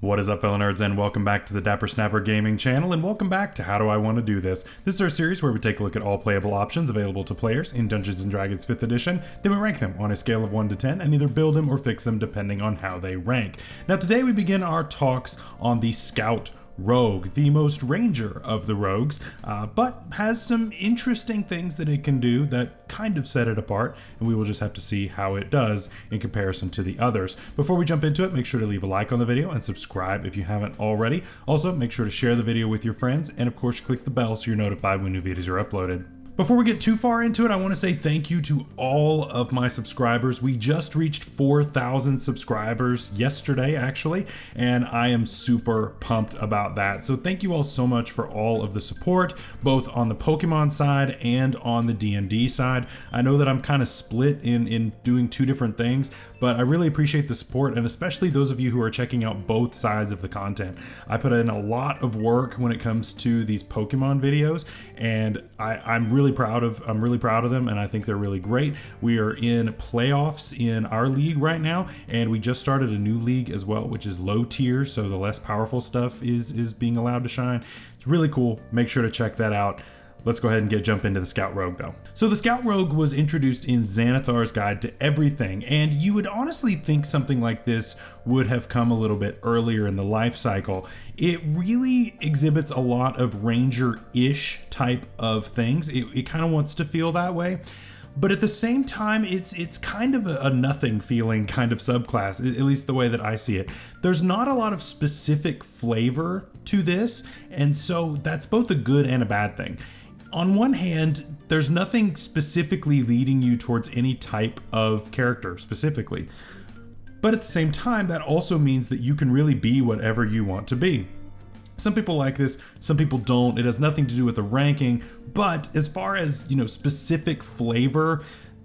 What is up, fellow nerds, and welcome back to the Dapper Snapper Gaming channel, and welcome back to How Do I Want to Do This? This is our series where we take a look at all playable options available to players in Dungeons & Dragons 5th edition, then we rank them on a scale of 1 to 10 and either build them or fix them depending on how they rank. Now today we begin our talks on the Scout Rogue, the most ranger of the rogues, but has some interesting things that it can do that kind of set it apart, and we will just have to see how it does in comparison to the others. Before we jump into it, make sure to leave a like on the video and subscribe if you haven't already. Also, make sure to share the video with your friends, and of course click the bell so you're notified when new videos are uploaded. Before we get too far into it, I want to say thank you to all of my subscribers. We just reached 4,000 subscribers yesterday, actually, and I am super pumped about that. So thank you all so much for all of the support, both on the Pokemon side and on the D&D side. I know that I'm kind of split in doing two different things, but I really appreciate the support, and especially those of you who are checking out both sides of the content. I put in a lot of work when it comes to these Pokemon videos, and I'm really proud of them, and I think they're really great. We are in playoffs in our league right now, and we just started a new league as well, which is low tier, so the less powerful stuff is being allowed to shine. It's really cool. Make sure to check that out. Let's go ahead and jump into the Scout Rogue though. So the Scout Rogue was introduced in Xanathar's Guide to Everything, and you would honestly think something like this would have come a little bit earlier in the life cycle. It really exhibits a lot of Ranger-ish type of things. It kind of wants to feel that way. But at the same time, it's kind of a nothing feeling kind of subclass, at least the way that I see it. There's not a lot of specific flavor to this, and so that's both a good and a bad thing. On one hand, there's nothing specifically leading you towards any type of character specifically. But at the same time, that also means that you can really be whatever you want to be. Some people like this, some people don't. It has nothing to do with the ranking, but as far as, specific flavor,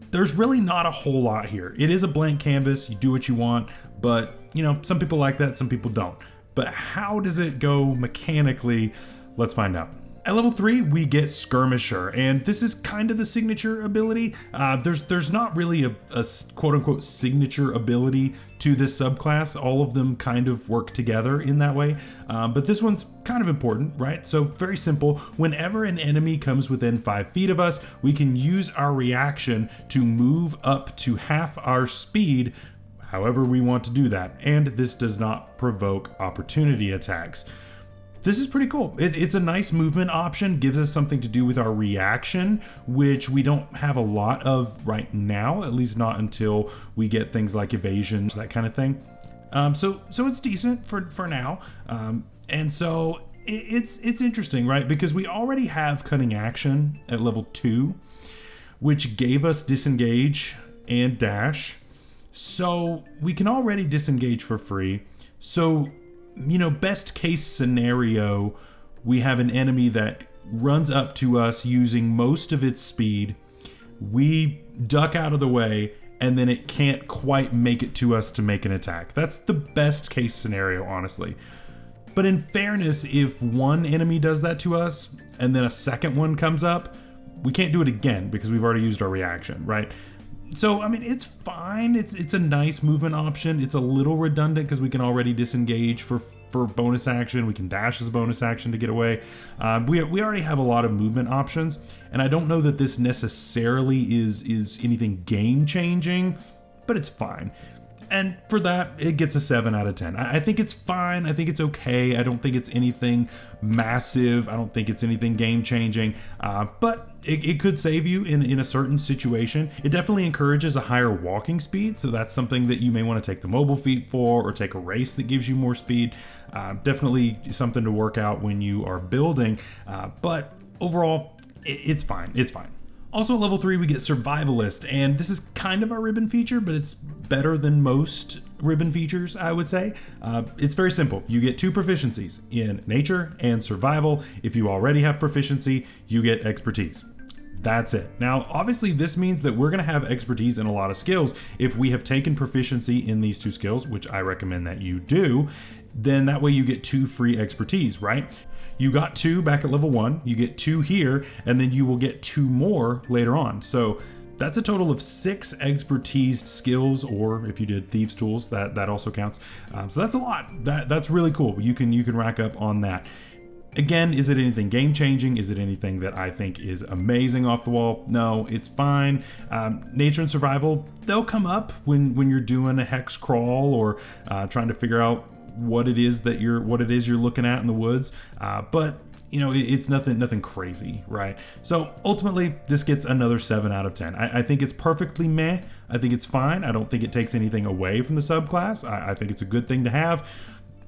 there's really not a whole lot here. It is a blank canvas, you do what you want, but some people like that, some people don't. But how does it go mechanically? Let's find out. At level 3, we get Skirmisher, and this is kind of the signature ability. There's not really a quote-unquote signature ability to this subclass. All of them kind of work together in that way, but this one's kind of important, right? So very simple. Whenever an enemy comes within 5 feet of us, we can use our reaction to move up to half our speed, however we want to do that, and this does not provoke opportunity attacks. This is pretty cool. It's a nice movement option, gives us something to do with our reaction, which we don't have a lot of right now, at least not until we get things like evasion, that kind of thing. So it's decent for now. And so it's interesting, right? Because we already have cunning action at level 2, which gave us disengage and dash. So we can already disengage for free. So best case scenario, we have an enemy that runs up to us using most of its speed. We duck out of the way, and then it can't quite make it to us to make an attack. That's the best case scenario, honestly. But in fairness, if one enemy does that to us, and then a second one comes up, we can't do it again because we've already used our reaction, right? So, it's fine. It's a nice movement option. It's a little redundant because we can already disengage for bonus action. We can dash as a bonus action to get away. We already have a lot of movement options, and I don't know that this necessarily is anything game-changing, but it's fine. And for that, it gets a 7 out of 10. I think it's fine. I think it's okay. I don't think it's anything massive. I don't think it's anything game-changing, but it could save you in a certain situation. It definitely encourages a higher walking speed, so that's something that you may want to take the mobile feat for, or take a race that gives you more speed. Definitely something to work out when you are building, but overall, it's fine. It's fine. Also at level 3, we get Survivalist, and this is kind of a ribbon feature, but it's better than most ribbon features, I would say. It's very simple. You get 2 proficiencies in Nature and Survival. If you already have proficiency, you get Expertise. That's it. Now, obviously, this means that we're going to have expertise in a lot of skills. If we have taken proficiency in these 2 skills, which I recommend that you do, then that way you get 2 free expertise, right? You got 2 back at level 1, you get 2 here, and then you will get 2 more later on. So that's a total of 6 expertise skills, or if you did thieves tools, that also counts. So that's a lot. That's really cool. You can rack up on that. Again, is it anything game changing? Is it anything that I think is amazing off the wall? No, it's fine. Nature and survival, they'll come up when you're doing a hex crawl or trying to figure out what it is you're looking at in the woods. But you know, it's nothing crazy, right? So ultimately, this gets another 7 out of 10. I think it's perfectly meh. I think it's fine. I don't think it takes anything away from the subclass. I think it's a good thing to have,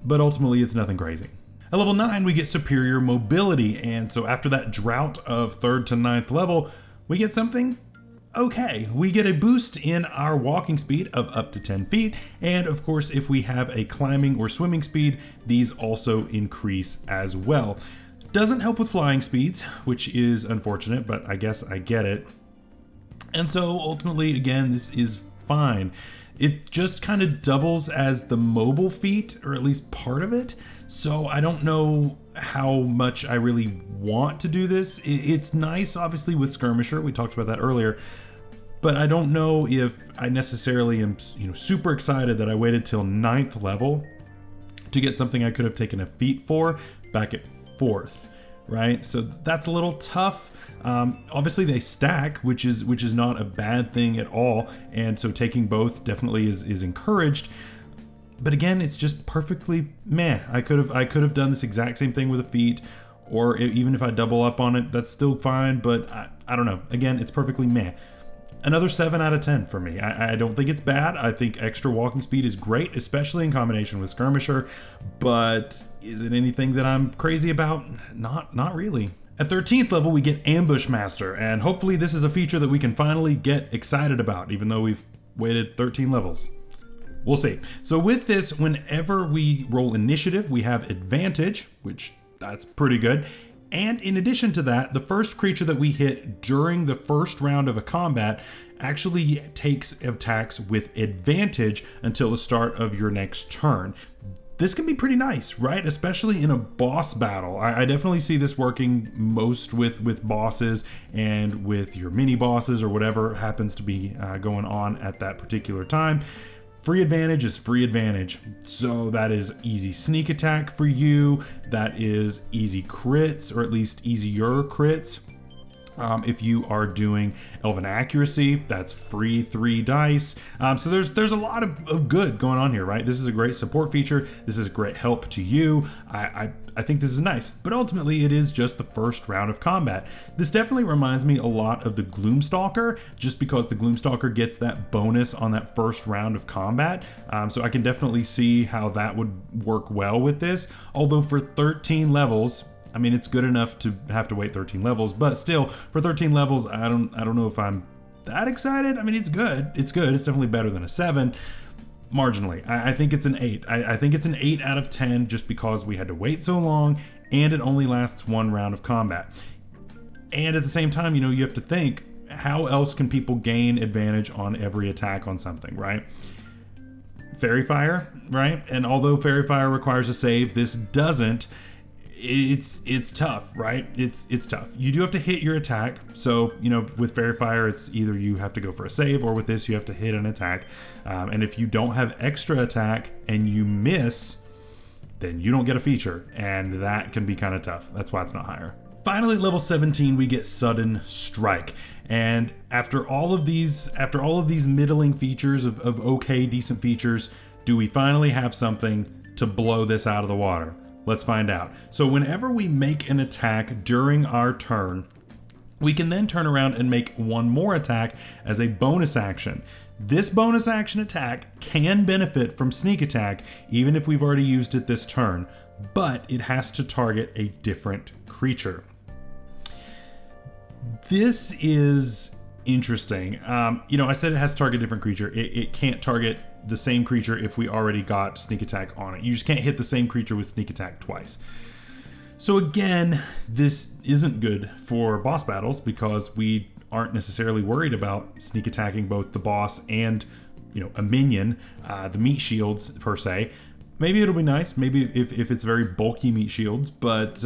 but ultimately it's nothing crazy. At level 9, we get superior mobility, and so after that drought of 3rd to 9th level, we get something okay. We get a boost in our walking speed of up to 10 feet, and of course, if we have a climbing or swimming speed, these also increase as well. Doesn't help with flying speeds, which is unfortunate, but I guess I get it. And so ultimately, again, this is fine. It just kind of doubles as the mobile feat, or at least part of it. So I don't know how much I really want to do this. It's nice, obviously, with Skirmisher. We talked about that earlier. But I don't know if I necessarily am, super excited that I waited till 9th level to get something I could have taken a feat for back at 4th, right? So that's a little tough. Obviously they stack, which is not a bad thing at all, and so taking both definitely is encouraged. But again, it's just perfectly meh. I could have done this exact same thing with a feat, or even if I double up on it, that's still fine. But I don't know. Again, it's perfectly meh. Another 7 out of 10 for me. I don't think it's bad. I think extra walking speed is great, especially in combination with Skirmisher. But is it anything that I'm crazy about? Not really. At 13th level, we get Ambush Master, and hopefully this is a feature that we can finally get excited about, even though we've waited 13 levels. We'll see. So with this, whenever we roll initiative, we have advantage, which that's pretty good. And in addition to that, the first creature that we hit during the first round of a combat actually takes attacks with advantage until the start of your next turn. This can be pretty nice, right? Especially in a boss battle. I definitely see this working most with bosses and with your mini bosses or whatever happens to be going on at that particular time. Free advantage is free advantage. So that is easy sneak attack for you. That is easy crits, or at least easier crits. If you are doing Elven Accuracy, that's free 3 dice. So there's a lot of good going on here, right? This is a great support feature. This is a great help to you. I think this is nice, but ultimately it is just the first round of combat. This definitely reminds me a lot of the Gloomstalker, just because the Gloomstalker gets that bonus on that first round of combat. So I can definitely see how that would work well with this. Although for 13 levels, I mean, it's good enough to have to wait 13 levels, but still, for 13 levels, I don't know if I'm that excited. I mean, it's good. It's good. It's definitely better than a 7. Marginally. I think it's an 8. I think it's an 8 out of 10 just because we had to wait so long and it only lasts 1 round of combat. And at the same time, you have to think, how else can people gain advantage on every attack on something, right? Fairy Fire, right? And although Fairy Fire requires a save, this doesn't. It's tough, right? It's tough. You do have to hit your attack. So, with Fairy Fire, it's either you have to go for a save, or with this, you have to hit an attack. And if you don't have extra attack and you miss, then you don't get a feature. And that can be kind of tough. That's why it's not higher. Finally, level 17, we get Sudden Strike. And after all of these middling features of okay, decent features, do we finally have something to blow this out of the water? Let's find out. So whenever we make an attack during our turn, we can then turn around and make one more attack as a bonus action. This bonus action attack can benefit from sneak attack even if we've already used it this turn, but it has to target a different creature. This is interesting. I said it has to target a different creature. It can't target the same creature if we already got sneak attack on it. You just can't hit the same creature with sneak attack twice. So again, this isn't good for boss battles because we aren't necessarily worried about sneak attacking both the boss and a minion, the meat shields per se. Maybe it'll be nice, maybe if it's very bulky meat shields, but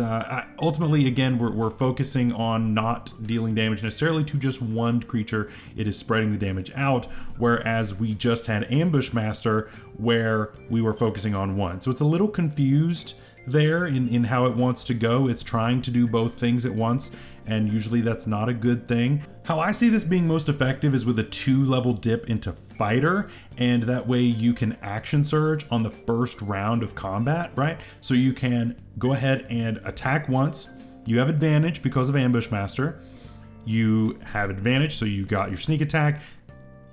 ultimately, again, we're focusing on not dealing damage necessarily to just one creature. It is spreading the damage out, whereas we just had Ambush Master where we were focusing on one. So it's a little confused there in how it wants to go. It's trying to do both things at once, and usually that's not a good thing. How I see this being most effective is with a 2-level dip into Fighter, and that way you can action surge on the first round of combat, right? So you can go ahead and attack once. You have advantage because of Ambush Master. You have advantage, so you got your sneak attack,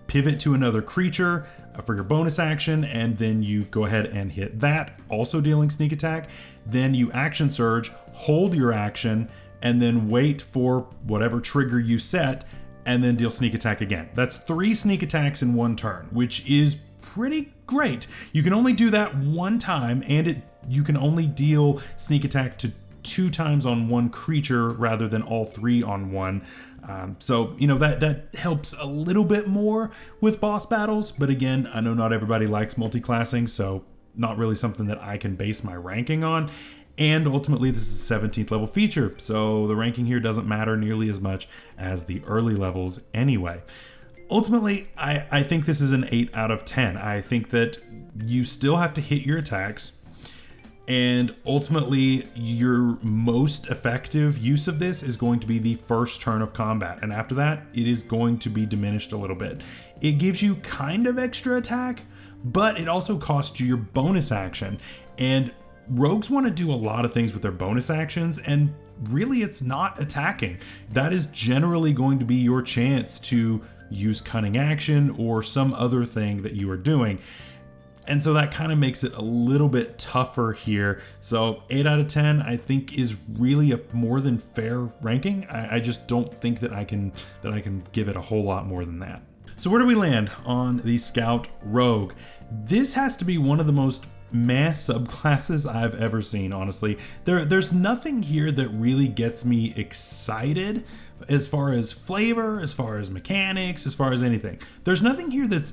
pivot to another creature for your bonus action, and then you go ahead and hit that, also dealing sneak attack. Then you action surge, hold your action, and then wait for whatever trigger you set, and then deal sneak attack again. That's 3 sneak attacks in one turn, which is pretty great. You can only do that one time, and you can only deal sneak attack to 2 times on one creature rather than all 3 on one. So, you know, that helps a little bit more with boss battles, but again, I know not everybody likes multi-classing, so not really something that I can base my ranking on. And ultimately, this is a 17th level feature, so the ranking here doesn't matter nearly as much as the early levels anyway. Ultimately, I think this is an 8 out of 10. I think that you still have to hit your attacks, and ultimately, your most effective use of this is going to be the first turn of combat. And after that, it is going to be diminished a little bit. It gives you kind of extra attack, but it also costs you your bonus action. And rogues want to do a lot of things with their bonus actions, and really it's not attacking. That is generally going to be your chance to use cunning action or some other thing that you are doing. And so that kind of makes it a little bit tougher here. So 8 out of 10, I think, is really a more than fair ranking. I just don't think that I can give it a whole lot more than that. So where do we land on the Scout Rogue? This has to be one of the most meh subclasses I've ever seen, honestly. There's nothing here that really gets me excited as far as flavor, as far as mechanics, as far as anything. There's nothing here that's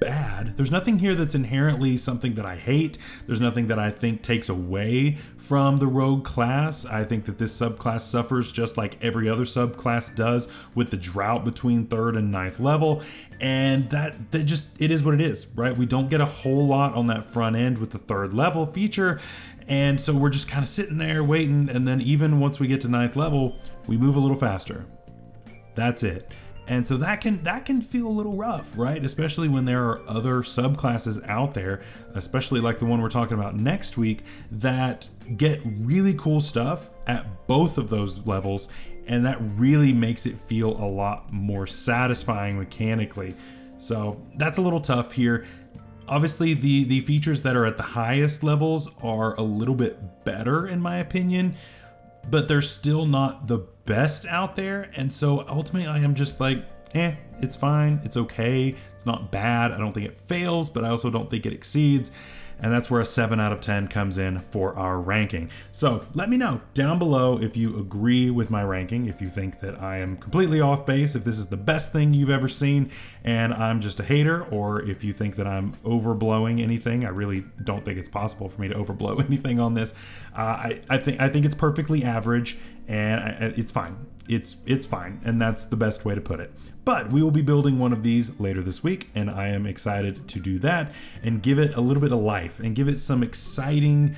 bad. There's nothing here that's inherently something that I hate. There's nothing that I think takes away from the rogue class. I think that this subclass suffers just like every other subclass does with the drought between 3rd and 9th level, and that just, it is what it is, right? We don't get a whole lot on that front end with the 3rd level feature, and so we're just kind of sitting there waiting, and then even once we get to 9th level, we move a little faster. That's it. And so that can feel a little rough, right? Especially when there are other subclasses out there, especially like the one we're talking about next week, that get really cool stuff at both of those levels, and that really makes it feel a lot more satisfying mechanically. So that's a little tough here. Obviously, the features that are at the highest levels are a little bit better in my opinion, but they're still not the best out there. And so ultimately I am just like, it's fine, it's okay, it's not bad. I don't think it fails, but I also don't think it exceeds. And that's where a 7 out of 10 comes in for our ranking. So let me know down below if you agree with my ranking, if you think that I am completely off base, if this is the best thing you've ever seen and I'm just a hater, or if you think that I'm overblowing anything. I really don't think it's possible for me to overblow anything on this. I think it's perfectly average, and it's fine. It's fine, and that's the best way to put it. But we will be building one of these later this week, and I am excited to do that and give it a little bit of life and give it some exciting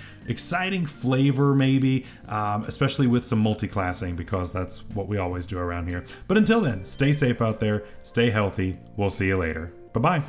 flavor maybe, especially with some multi-classing, because that's what we always do around here. But until then, stay safe out there, stay healthy. We'll see you later. Bye-bye.